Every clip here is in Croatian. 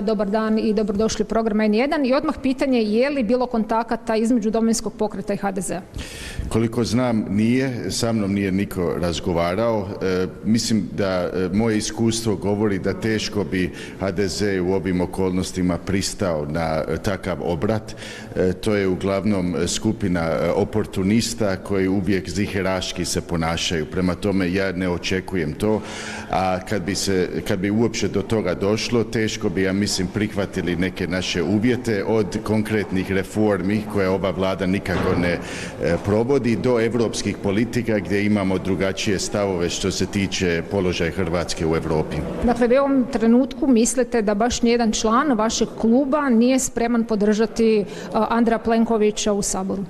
Dobar dan i dobrodošli u program N1 i odmah pitanje je li bilo kontakata između Domovinskog pokreta i HDZ-a? Koliko znam nije, sa mnom nije niko razgovarao. Mislim da moje iskustvo govori da teško bi HDZ u ovim okolnostima pristao na takav obrat. To je uglavnom skupina oportunista koji uvijek ziheraški se ponašaju. Prema tome ja ne očekujem to, a kad bi uopće do toga došlo, teško bi, ja mislim, prihvatili neke naše uvjete od konkretnih reformi koje ova vlada nikako ne provodi do europskih politika gdje imamo drugačije stavove što se tiče položaja Hrvatske u Europi. Dakle, vi u ovom trenutku mislite da baš nijedan član vašeg kluba nije spreman podržati Andreja Plenkovića u Saboru?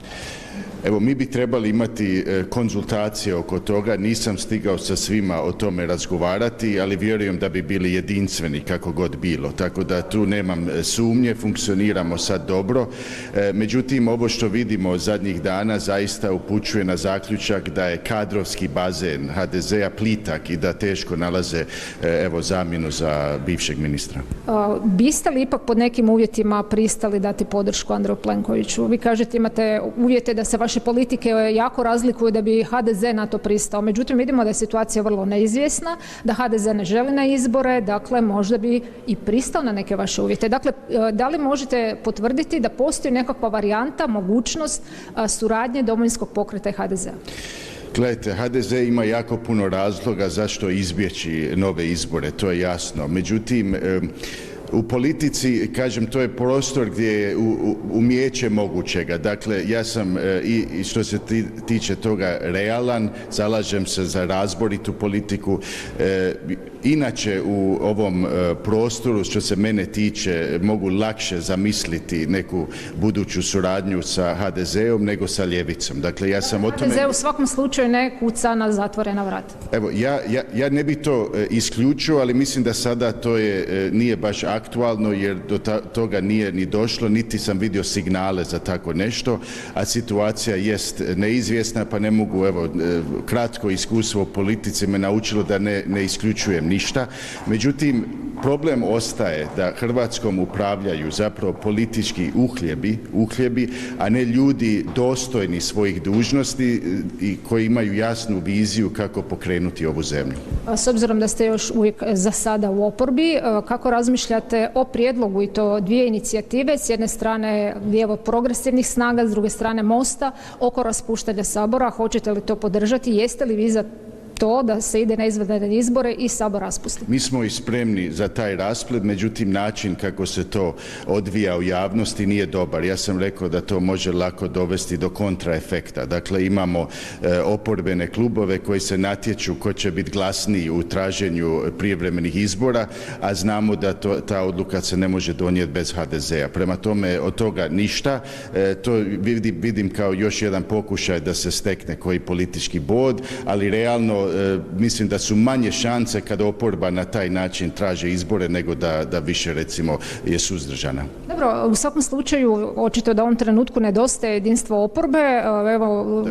Evo, mi bi trebali imati konzultacije oko toga, nisam stigao sa svima o tome razgovarati, ali vjerujem da bi bili jedinstveni kako god bilo, tako da tu nemam sumnje, funkcioniramo sad dobro. Međutim, ovo što vidimo zadnjih dana zaista upućuje na zaključak da je kadrovski bazen HDZ-a plitak i da teško nalaze zamjenu za bivšeg ministra. Biste li ipak pod nekim uvjetima pristali dati podršku Andreju Plenkoviću? Vi kažete imate uvjete da se vaše politike jako razlikuju da bi HDZ na to pristao. Međutim, vidimo da je situacija vrlo neizvjesna, da HDZ ne želi na izbore, dakle možda bi i pristao na neke vaše uvjete. Dakle, da li možete potvrditi da postoji nekakva varijanta, mogućnost suradnje Domovinskog pokreta i HDZ-a? Gledajte, HDZ ima jako puno razloga zašto izbjeći nove izbore, to je jasno. Međutim, u politici, kažem, to je prostor gdje je umijeće mogućega. Dakle, ja sam i što se tiče toga realan, zalažem se za razboritu politiku. Inače u ovom prostoru, što se mene tiče, mogu lakše zamisliti neku buduću suradnju sa HDZ-om nego sa ljevicom. Dakle, ja sam o tome... HDZ u svakom slučaju ne kuca na zatvorena vrata. Evo, ja ne bi to isključio, ali mislim da sada to nije baš aktualno jer do toga nije ni došlo, niti sam vidio signale za tako nešto, a situacija jest neizvjesna, pa ne mogu, kratko iskustvo u politici me naučilo da ne isključujem ništa. Međutim, problem ostaje da Hrvatskom upravljaju zapravo politički uhljebi, a ne ljudi dostojni svojih dužnosti i koji imaju jasnu viziju kako pokrenuti ovu zemlju. S obzirom da ste još uvijek za sada u oporbi, kako razmišljate o prijedlogu i to dvije inicijative, s jedne strane lijevo progresivnih snaga, s druge strane Mosta, oko raspuštanja Sabora? Hoćete li to podržati? Jeste li vi za to da se ide na izvanredne izbore i Sabor raspusti? Mi smo i spremni za taj rasplet, međutim način kako se to odvija u javnosti nije dobar. Ja sam rekao da to može lako dovesti do kontraefekta. Dakle, imamo oporbene klubove koji se natječu ko će biti glasniji u traženju prijevremenih izbora, a znamo da ta odluka se ne može donijeti bez HDZ-a. Prema tome, od toga ništa. To vidim kao još jedan pokušaj da se stekne koji politički bod, ali realno mislim da su manje šanse kada oporba na taj način traži izbore nego da više recimo je suzdržana. Dobro, u svakom slučaju očito da u ovom trenutku nedostaje jedinstvo oporbe. Evo,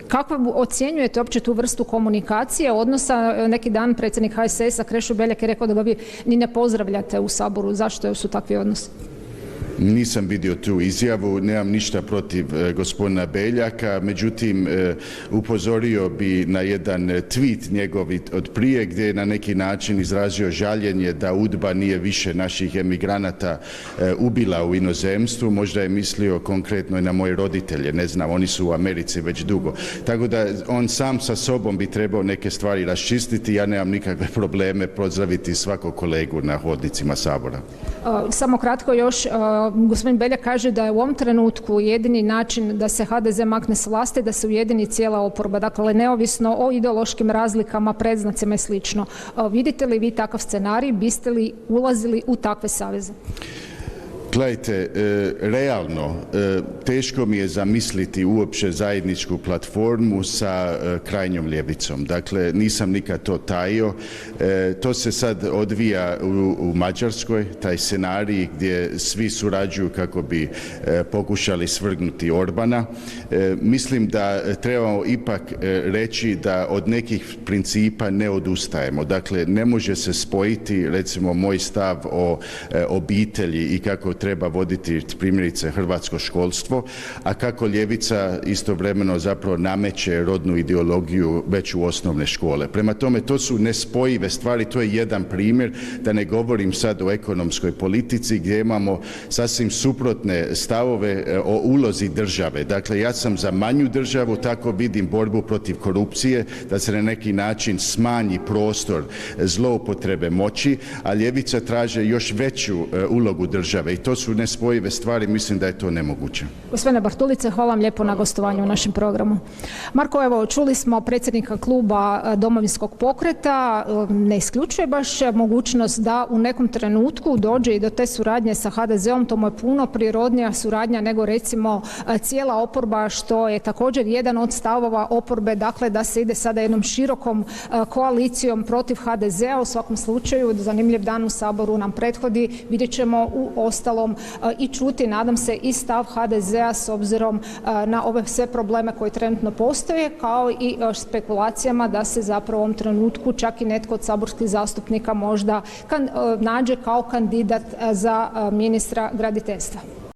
kako ocjenjujete uopće tu vrstu komunikacije, odnosa? Neki dan predsjednik HSS-a Krešo Beljak je rekao da ga vi ni ne pozdravljate u Saboru. Zašto su takvi odnosi? Nisam vidio tu izjavu, nemam ništa protiv gospodina Beljaka, međutim upozorio bi na jedan tweet njegov od prije gdje je na neki način izrazio žaljenje da UDBA nije više naših emigranata ubila u inozemstvu. Možda je mislio konkretno i na moje roditelje, ne znam, oni su u Americi već dugo. Tako da on sam sa sobom bi trebao neke stvari raščistiti, ja nemam nikakve probleme pozdraviti svakog kolegu na hodnicima Sabora. Samo kratko još, gospodin Beljak kaže da je u ovom trenutku jedini način da se HDZ makne s vlasti, da se ujedini cijela oporba, dakle neovisno o ideološkim razlikama, predznacima i slično. Vidite li vi takav scenarij, biste li ulazili u takve saveze? Gledajte, realno, teško mi je zamisliti uopće zajedničku platformu sa krajnjom ljevicom. Dakle, nisam nikad to tajio. To se sad odvija u Mađarskoj, taj scenarij gdje svi surađuju kako bi pokušali svrgnuti Orbana. Mislim da trebamo ipak reći da od nekih principa ne odustajemo. Dakle, ne može se spojiti, recimo, moj stav o obitelji i kako treba voditi primjerice hrvatsko školstvo, a kako ljevica istovremeno zapravo nameće rodnu ideologiju već u osnovne škole. Prema tome, to su nespojive stvari, to je jedan primjer, da ne govorim sad o ekonomskoj politici gdje imamo sasvim suprotne stavove o ulozi države. Dakle, ja sam za manju državu, tako vidim borbu protiv korupcije, da se na neki način smanji prostor zloupotrebe moći, a ljevica traže još veću ulogu države i to su nespojive stvari, mislim da je to nemoguće. Gospodine Bartulice, hvala vam lijepo na gostovanju u našem programu. Marko, evo, čuli smo predsjednika kluba Domovinskog pokreta, ne isključuje baš mogućnost da u nekom trenutku dođe i do te suradnje sa HDZ-om, to mu je puno prirodnija suradnja nego recimo cijela oporba, što je također jedan od stavova oporbe, dakle da se ide sada jednom širokom koalicijom protiv HDZ-a. U svakom slučaju, zanimljiv dan u Saboru nam prethodi, vidjet ćemo u ostalom i čuti, nadam se, i stav HDZ-a s obzirom na ove sve probleme koji trenutno postoje, kao i spekulacijama da se zapravo u ovom trenutku čak i netko od saborskih zastupnika možda nađe kao kandidat za ministra graditeljstva.